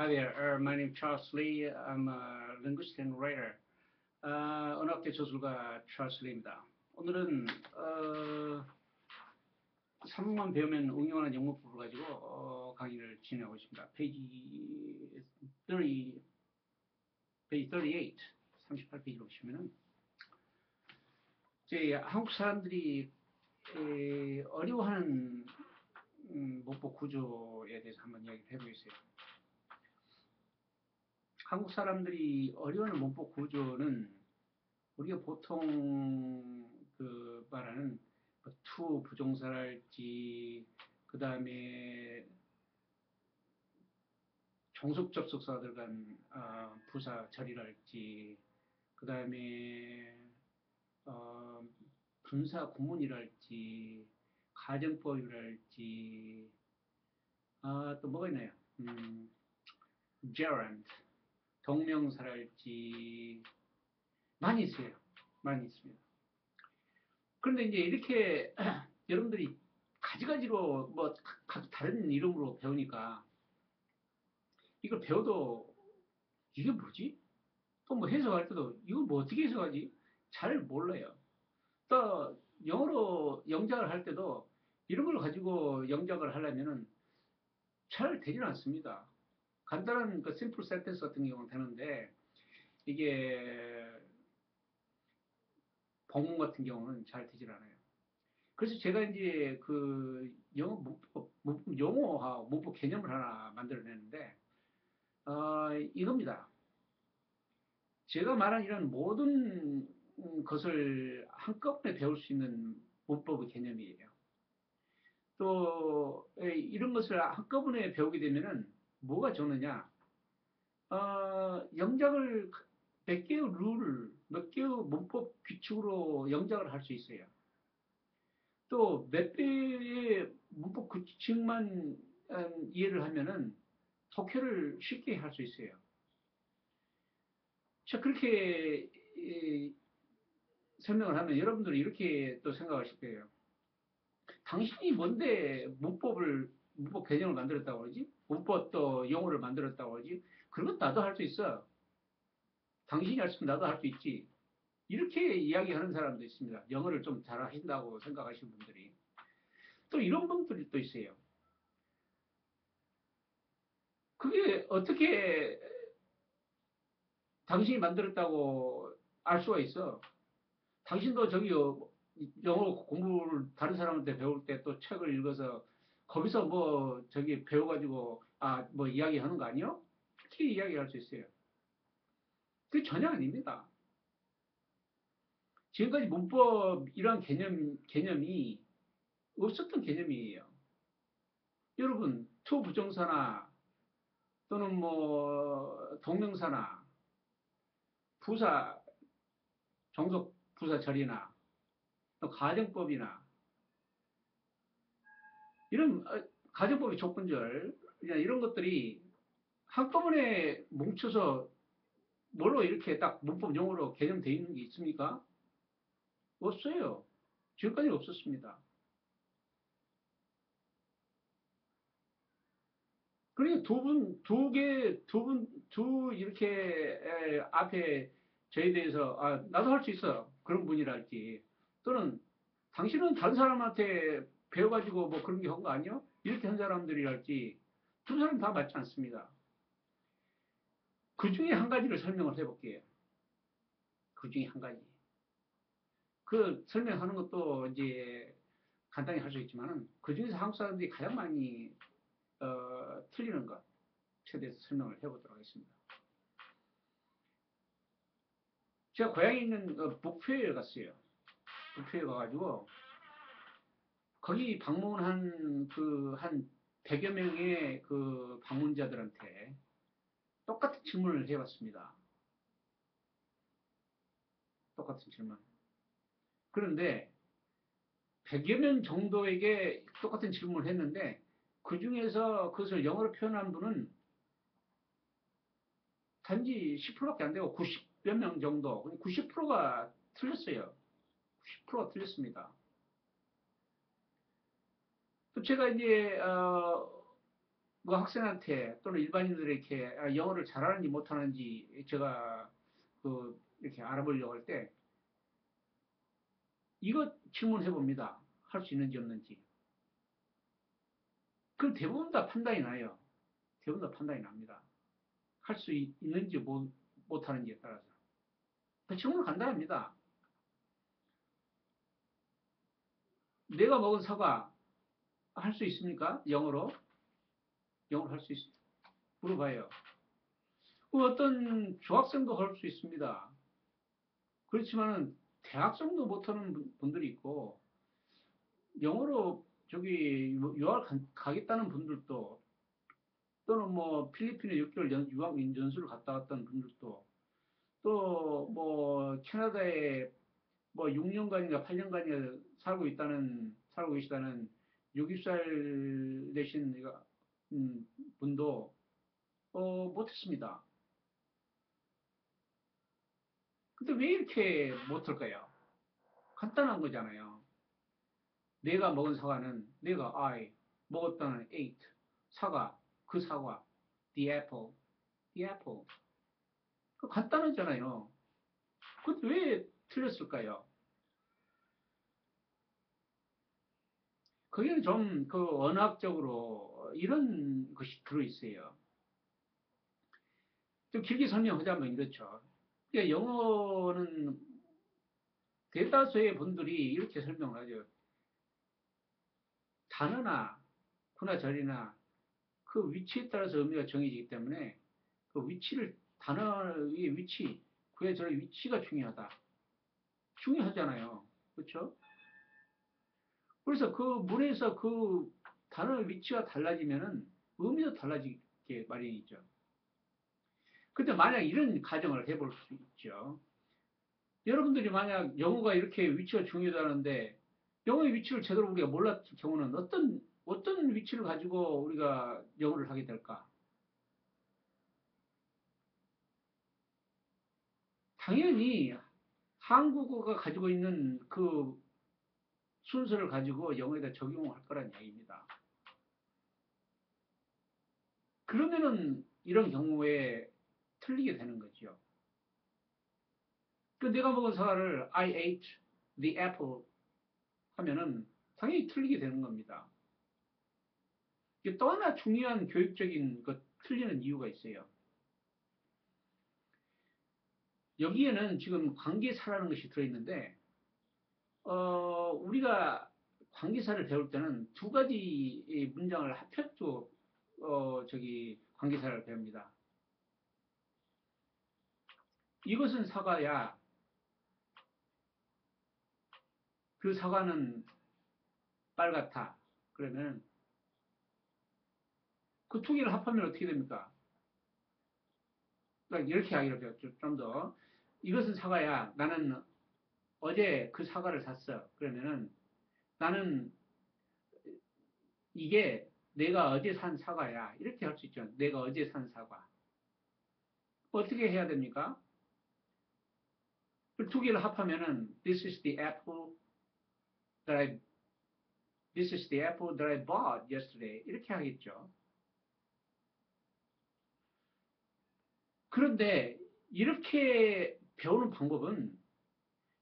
Hi there. My name is Charles Lee. I'm a linguist and writer. 언어학대 저술가 찰스 리입니다. 오늘은 3만 배우면 응용하는 영문법을 가지고 강의를 진행하고 있습니다. 페이지 38, 38페이지로 보시면은 이제 한국 사람들이 어려워하는 문법 구조에 대해서 한번 이야기를 해보겠어요. 한국 사람들이 어려워하는 문법 구조는 우리가 보통 그 말하는 to 부정사랄지 그 다음에 종속 접속사 들어간 부사 절이랄지 그 다음에 분사 구문이랄지 가정법이랄지 또 뭐가 있나요? gerund 동명사랄지 많이 있어요. 많이 있습니다. 그런데 이제 이렇게 여러분들이 가지가지로 뭐 각각 다른 이름으로 배우니까 이걸 배워도 이게 뭐지? 또 뭐 해석할 때도 이걸 뭐 어떻게 해석하지? 잘 몰라요. 또 영어로 영작을 할 때도 이런 걸 가지고 영작을 하려면은 잘 되지는 않습니다. 간단한 그 심플 센텐스 같은 경우는 되는데 이게 본문 같은 경우는 잘 되질 않아요. 그래서 제가 이제 그 영어 문법 용어하고 문법 개념을 하나 만들어냈는데 이겁니다. 제가 말한 이런 모든 것을 한꺼번에 배울 수 있는 문법의 개념이에요. 또 이런 것을 한꺼번에 배우게 되면은 뭐가 좋느냐? 영작을 몇 개의 룰을 몇 개의 문법 규칙으로 영작을 할 수 있어요. 또 몇 개의 문법 규칙만 이해를 하면은 독해를 쉽게 할 수 있어요. 자, 그렇게 설명을 하면 여러분들은 이렇게 또 생각하실 거예요. 당신이 뭔데 문법 개념을 만들었다고 그러지? 문법 또 용어를 만들었다고 그러지? 그런 건 나도 할 수 있어. 당신이 할 수 있으면 나도 할 수 있지. 이렇게 이야기하는 사람도 있습니다. 영어를 좀 잘하신다고 생각하시는 분들이. 또 이런 분들이 또 있어요. 그게 어떻게 당신이 만들었다고 알 수가 있어? 당신도 저기 영어 공부를 다른 사람한테 배울 때 또 책을 읽어서 거기서 뭐 저기 배워가지고 뭐 이야기하는 거 아니요? 이렇게 이야기할 수 있어요. 그게 전혀 아닙니다. 지금까지 문법 이런 개념이 없었던 개념이에요. 여러분, to 부정사나 또는 뭐 동명사나 부사, 종속 부사 절이나 또 가정법이나 이런 가정법의 조건절 이런 것들이 한꺼번에 뭉쳐서 뭘로 이렇게 딱 문법 용어로 개념되어 있는 게 있습니까? 없어요. 지금까지 없었습니다. 그러니까 이렇게 앞에 저에 대해서 나도 할 수 있어. 그런 분이랄지 또는 당신은 다른 사람한테 배워가지고 뭐 그런 게 한 거 아니야? 이렇게 한 사람들이랄지 두 사람 다 맞지 않습니다. 그 중에 한 가지를 설명을 해볼게요. 그 중에 한 가지. 그 설명하는 것도 이제 간단히 할 수 있지만은 그 중에서 한국 사람들이 가장 많이 틀리는 것에 대해서 설명을 해보도록 하겠습니다. 제가 고향에 있는 북표에 갔어요. 북표에 가가지고 거기 방문한 한 100여 명의 그 방문자들한테 똑같은 질문을 해봤습니다. 똑같은 질문. 그런데 100여 명 정도에게 똑같은 질문을 했는데 그 중에서 그것을 영어로 표현한 분은 단지 10%밖에 안 되고 90여 명 정도, 90%가 틀렸어요. 90%가 틀렸습니다. 또 제가 이제 뭐 학생한테 또는 일반인들에게 영어를 잘하는지 못하는지 제가 그 이렇게 알아보려고 할 때 이거 질문해 봅니다. 할 수 있는지 없는지. 그럼 대부분 다 판단이 나요. 대부분 다 판단이 납니다. 할 수 있는지 못하는지에 따라서. 그 질문은 간단합니다. 내가 먹은 사과 할 수 있습니까? 영어로? 영어로 할 수 있습니까? 물어봐요. 그 어떤 중학생도 할 수 있습니다. 그렇지만은 대학생도 못하는 분들이 있고 영어로 저기 유학 가겠다는 분들도 또는 뭐 필리핀에 6개월 유학 연수를 갔다 왔던 분들도 또 뭐 캐나다에 뭐 6년간인가 8년간이나 살고 계시다는 60살 되신 분도 못했습니다. 근데 왜 이렇게 못할까요? 간단한 거잖아요. 내가 먹은 사과는 내가 먹었다는 ate 사과 그 사과 the apple 그 간단하잖아요. 근데 왜 틀렸을까요? 거기는 좀 그 언어학적으로 이런 것이 들어있어요. 좀 길게 설명하자면 이렇죠. 그러니까 영어는 대다수의 분들이 이렇게 설명을 하죠. 단어나 구나절이나 그 위치에 따라서 의미가 정해지기 때문에 그 위치를 단어의 위치, 구해절의 위치가 중요하다. 중요하잖아요. 그렇죠? 그래서 그 문에서 그 단어의 위치가 달라지면은 의미도 달라지게 마련이죠. 근데 만약 이런 가정을 해볼 수 있죠. 여러분들이 만약 영어가 이렇게 위치가 중요하다는데 영어의 위치를 제대로 우리가 몰랐을 경우는 어떤 위치를 가지고 우리가 영어를 하게 될까? 당연히 한국어가 가지고 있는 그 순서를 가지고 영어에다 적용할 거란 이야기입니다. 그러면은 이런 경우에 틀리게 되는 거죠. 그 내가 먹은 사과를 I ate the apple 하면은 당연히 틀리게 되는 겁니다. 이게 또 하나 중요한 교육적인 것 틀리는 이유가 있어요. 여기에는 지금 관계사라는 것이 들어있는데, 우리가 관계사를 배울 때는 두 가지 문장을 합해서, 관계사를 배웁니다. 이것은 사과야. 그 사과는 빨갛다. 그러면 그 두 개를 합하면 어떻게 됩니까? 그러니까 이렇게 하기로 배웠죠. 좀 더. 이것은 사과야. 나는 어제 그 사과를 샀어. 그러면은 나는 이게 내가 어제 산 사과야. 이렇게 할 수 있죠. 내가 어제 산 사과. 어떻게 해야 됩니까? 그 두 개를 합하면은 that I this is the apple that I bought yesterday. 이렇게 하겠죠. 그런데 이렇게 배우는 방법은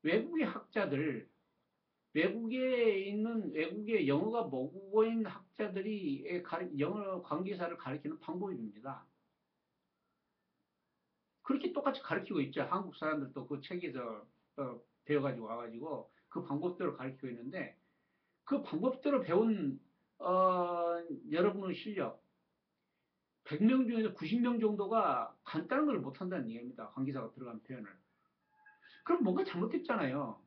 외국의 학자들, 외국의 영어가 모국어인 학자들이 영어 관계사를 가리키는 방법입니다. 그렇게 똑같이 가르치고 있죠. 한국 사람들도 그 책에서 배워가지고 와가지고 그 방법대로 가르치고 있는데 그 방법대로 배운 여러분의 실력 100명 중에서 90명 정도가 간단한 걸 못한다는 얘기입니다. 관계사가 들어간 표현을. 그럼 뭔가 잘못됐잖아요.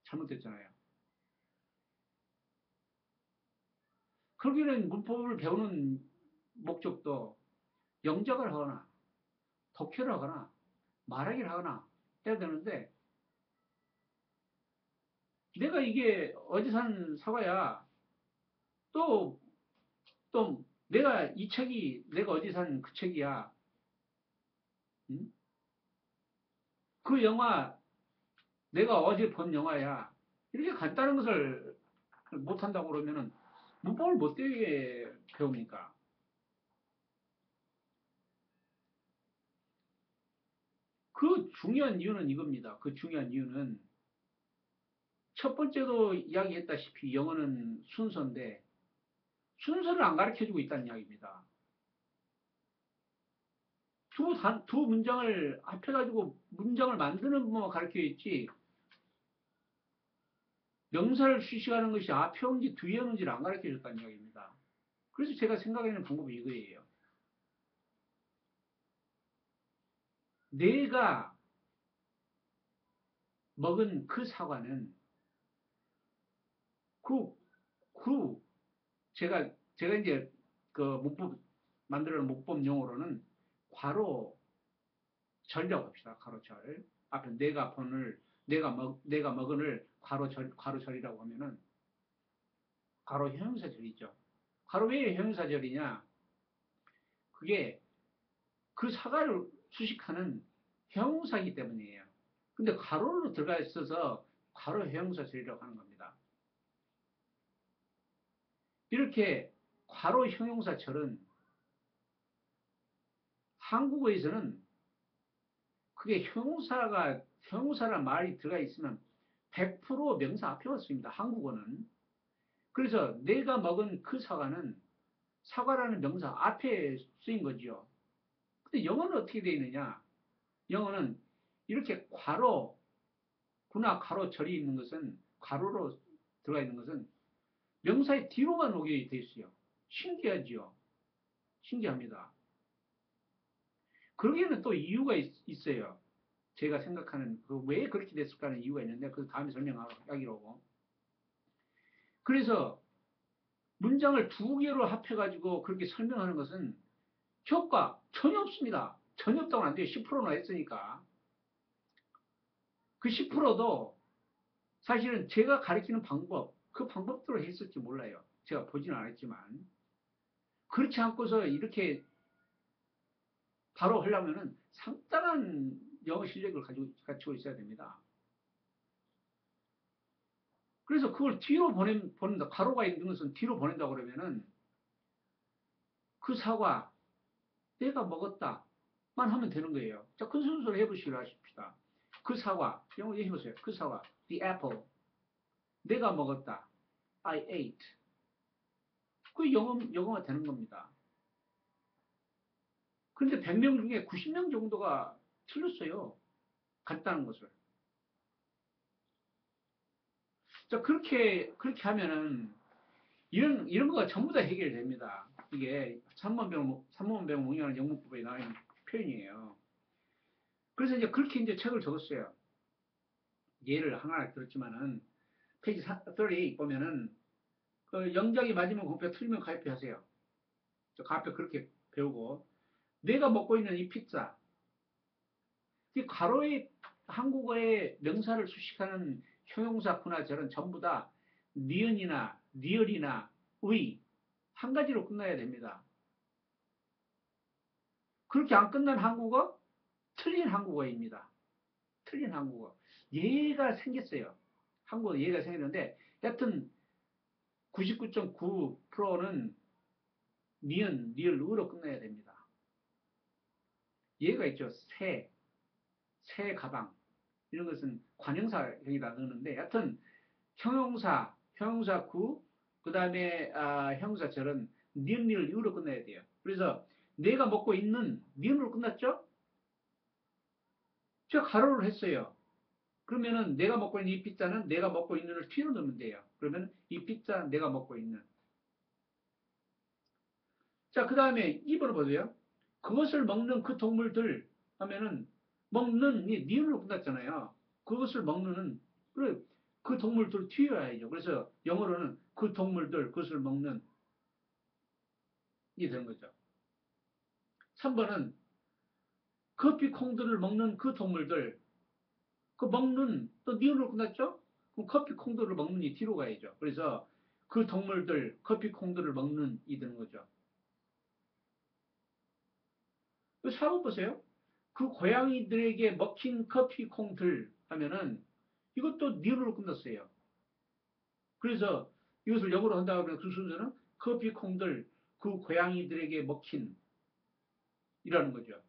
잘못됐잖아요. 그러기는 문법을 배우는 목적도 영작을 하거나 독해를 하거나 말하기를 하거나 해야 되는데 내가 이게 어디 산 사과야. 또, 또 내가 이 책이 내가 어디 산 그 책이야. 응? 그 영화 내가 어제 본 영화야. 이렇게 간단한 것을 못한다고 그러면은 문법을 못되게 배웁니까? 그 중요한 이유는 이겁니다. 그 중요한 이유는 첫 번째도 이야기했다시피 영어는 순서인데 순서를 안 가르쳐주고 있다는 이야기입니다. 두 문장을 합해가지고 문장을 만드는 법만 가르쳐 있지 명사를 수식하는 것이 앞에 온지 뒤에 오는지를 안 가르쳐 줬다는 이야기입니다. 그래서 제가 생각하는 방법이 이거예요. 내가 먹은 그 사과는 그, 그, 제가 이제 그 문법, 만들어 놓은 문법 용어로는 괄호 절이라고 합시다. 괄호 절. 앞에 내가 먹은을 괄호 절이라고 하면은 괄호 형용사절이죠. 괄호 왜 형용사절이냐? 그게 그 사과를 수식하는 형용사이기 때문이에요. 근데 괄호로 들어가 있어서 괄호 형용사절이라고 하는 겁니다. 이렇게 괄호 형용사절은 한국어에서는 그게 형용사란 말이 들어가 있으면 100% 명사 앞에 왔습니다. 한국어는. 그래서 내가 먹은 그 사과는 사과라는 명사 앞에 쓰인 거지요. 근데 영어는 어떻게 되어 있느냐? 영어는 이렇게 구나 괄호 절이 있는 것은 괄호로 들어가 있는 것은 명사의 뒤로만 오게 되어 있어요. 신기하지요? 신기합니다. 거기에는 또 이유가 있어요. 제가 생각하는 왜 그렇게 됐을까 하는 이유가 있는데 그 다음에 설명하기로. 그래서 문장을 두 개로 합해가지고 그렇게 설명하는 것은 효과 전혀 없습니다. 전혀 없다고는 안 돼요. 10%나 했으니까. 그 10%도 사실은 제가 가르치는 방법, 그 방법대로 했을지 몰라요. 제가 보지는 않았지만. 그렇지 않고서 이렇게 바로 하려면은 상당한 영어 실력을 가지고 있어야 됩니다. 그래서 그걸 뒤로 보낸다. 가로가 있는 것은 뒤로 보낸다고 그러면은 그 사과 내가 먹었다만 하면 되는 거예요. 자, 큰 순서로 해보시기로 하십시다. 그 사과, 영어 해보세요. 그 사과, the apple. 내가 먹었다. I ate. 그 영어가 되는 겁니다. 그런데 100명 중에 90명 정도가 틀렸어요. 같다는 것을. 자, 그렇게 하면은 이런 거가 전부 다 해결됩니다. 이게 삼문병 몽이라는 영문법에 나와 있는 표현이에요. 그래서 이제 그렇게 이제 책을 적었어요. 예를 하나 들었지만은 페이지 38 보면은 그 영작이 맞으면 공표 틀리면 가입해 하세요. 저 가입해 그렇게 배우고 내가 먹고 있는 이 피자 이 가로의 한국어의 명사를 수식하는 형용사 분화절은 전부 다 니은이나 리얼이나 의 한 가지로 끝나야 됩니다. 그렇게 안 끝난 한국어 틀린 한국어입니다. 틀린 한국어. 예가 생겼어요. 한국어 예가 생겼는데 여튼 99.9%는 니은, 리을, 으로 끝내야 됩니다. 예가 있죠. 새 가방. 이런 것은 관형사형이다 넣는데 여튼 형용사 구, 그 다음에 형용사절은 니은, 리을, 으로 끝내야 돼요. 그래서 내가 먹고 있는 니은으로 끝났죠? 제가 가로를 했어요. 그러면은 내가 먹고 있는 이 피자는 내가 먹고 있는을 뒤로 넣으면 돼요. 그러면 이 피자 내가 먹고 있는. 자, 그 다음에 2번을 보세요. 그것을 먹는 그 동물들 하면은 먹는 이 니은으로 끝났잖아요. 그것을 먹는 그 동물들 뒤에 와야죠. 그래서 영어로는 그 동물들 그것을 먹는 이 되는 거죠. 3번은 커피 콩들을 먹는 그 동물들 그 먹는 또 니은으로 끝났죠? 그럼 커피 콩들을 먹는 이 뒤로 가야죠. 그래서 그 동물들 커피 콩들을 먹는 이 되는 거죠. 4번 보세요. 그 고양이들에게 먹힌 커피 콩들 하면은 이것도 니은으로 끝났어요. 그래서 이것을 영어로 한다 그러면 그 순서는 커피콩들, 그 고양이들에게 먹힌 이라는 거죠.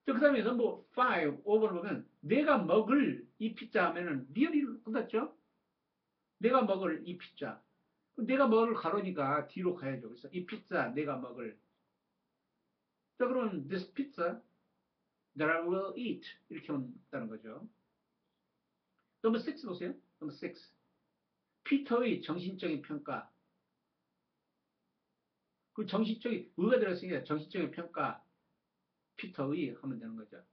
그 다음에 넘버 5, 5번을 보면 내가 먹을 이 피자 하면은 리얼이 끝났죠? 내가 먹을 이 피자. 내가 먹을 가로니까 뒤로 가야죠. 그래서 이 피자 내가 먹을. 자, 그러면 this pizza that I will eat 이렇게 한다는 거죠. 넘버 6 보세요. 넘버 6. 피터의 정신적인 평가. 그 정신적인 의가 들었으니까 정신적인 평가 피터의 하면 되는 거죠.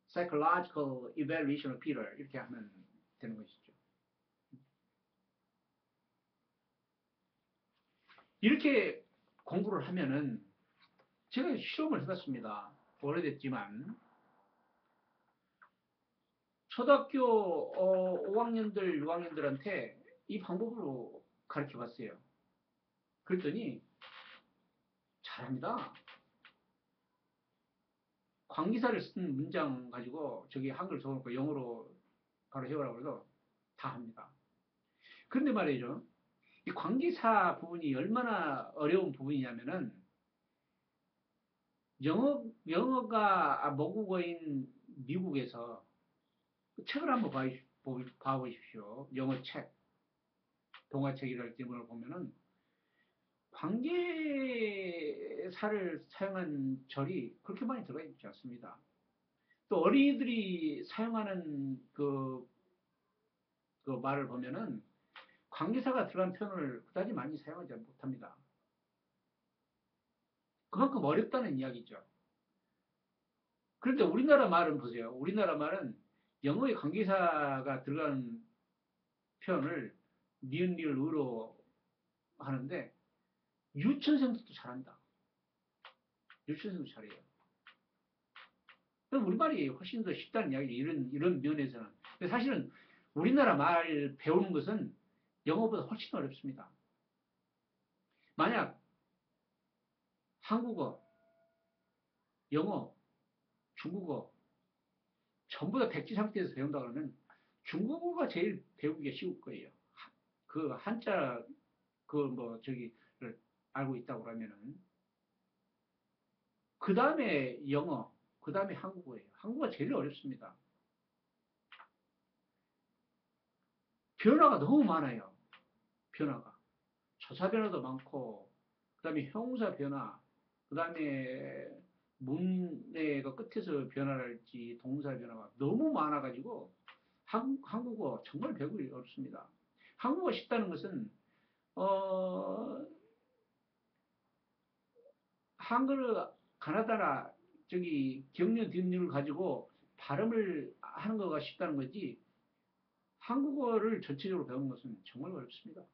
psychological evaluation of Peter 이렇게 하면 되는 것이죠. 이렇게 공부를 하면은 제가 실험을 해봤습니다. 오래됐지만 초등학교 5학년들, 6학년들한테 이 방법으로 가르쳐 봤어요. 그랬더니 잘합니다. 관계사를 쓴 문장 가지고 저기 한글 적어놓고 영어로 바로 해보라고 해서 다 합니다. 그런데 말이죠. 이 관계사 부분이 얼마나 어려운 부분이냐면은 영어가 모국어인 미국에서 책을 한번 봐보십시오. 영어 책, 동화책이랄지 뭘 보면은 관계사를 사용한 절이 그렇게 많이 들어가 있지 않습니다. 또 어린이들이 사용하는 그 말을 보면은 관계사가 들어간 표현을 그다지 많이 사용하지 못합니다. 그만큼 어렵다는 이야기죠. 그런데 우리나라 말은 보세요. 우리나라 말은 영어의 관계사가 들어간 표현을 니은, 리을, 으로 하는데 유치원생들도 잘한다. 유치원생도 잘해요. 그럼 우리말이 훨씬 더 쉽다는 이야기죠. 이런 면에서는. 근데 사실은 우리나라 말 배우는 것은 영어보다 훨씬 어렵습니다. 만약 한국어, 영어, 중국어 전부 다 백지 상태에서 배운다 그러면 중국어가 제일 배우기가 쉬울 거예요. 그 한자 저기를 알고 있다고 그러면은 그 다음에 영어, 그 다음에 한국어예요. 한국어가 제일 어렵습니다. 변화가 너무 많아요. 변화가. 조사 변화도 많고, 그 다음에 형용사 변화, 그 다음에 문의 끝에서 변화랄지 동사 변화가 너무 많아가지고 한국어 정말 배우기 어렵습니다. 한국어 쉽다는 것은 한글 가나다라 저기 경련 뒷륜을 가지고 발음을 하는 거가 쉽다는 거지 한국어를 전체적으로 배우는 것은 정말 어렵습니다.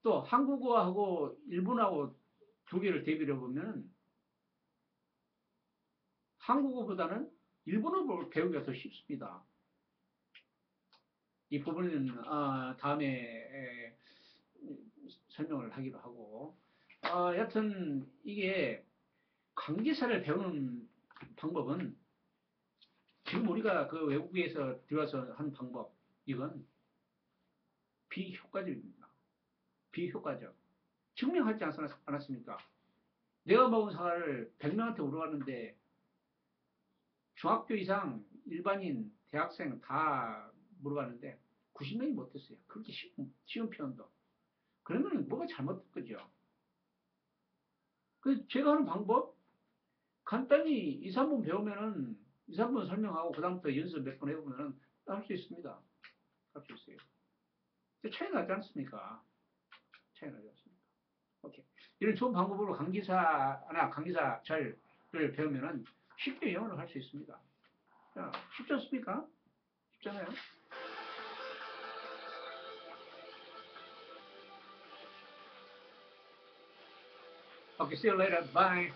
또 한국어하고 일본하고 두 개를 대비해 보면 한국어보다는 일본어를 배우기가 더 쉽습니다. 이 부분은 다음에 설명을 하기로 하고 여튼 이게 관계사를 배우는 방법은 지금 우리가 그 외국에서 들어와서 한 방법 이건 비효과적입니다. 비효과적. 증명하지 않았습니까? 내가 먹은 사과를 100명한테 물어봤는데 중학교 이상 일반인, 대학생 다 물어봤는데 90명이 못했어요. 그렇게 쉬운 표현도. 그러면 뭐가 잘못된 거죠. 그래서 제가 하는 방법 간단히 2, 3분 배우면은 2, 3분 설명하고 그다음부터 연습 몇 번 해보면은 할 수 있습니다. 할 수 있어요. 차이 나지 않습니까? 차이 나지 않습니까? 오케이. 이런 좋은 방법으로 강기사 절을 배우면은 쉽게 영어를 할 수 있습니다. 자, 쉽지 않습니까? 쉽잖아요. Okay, see you later. Bye.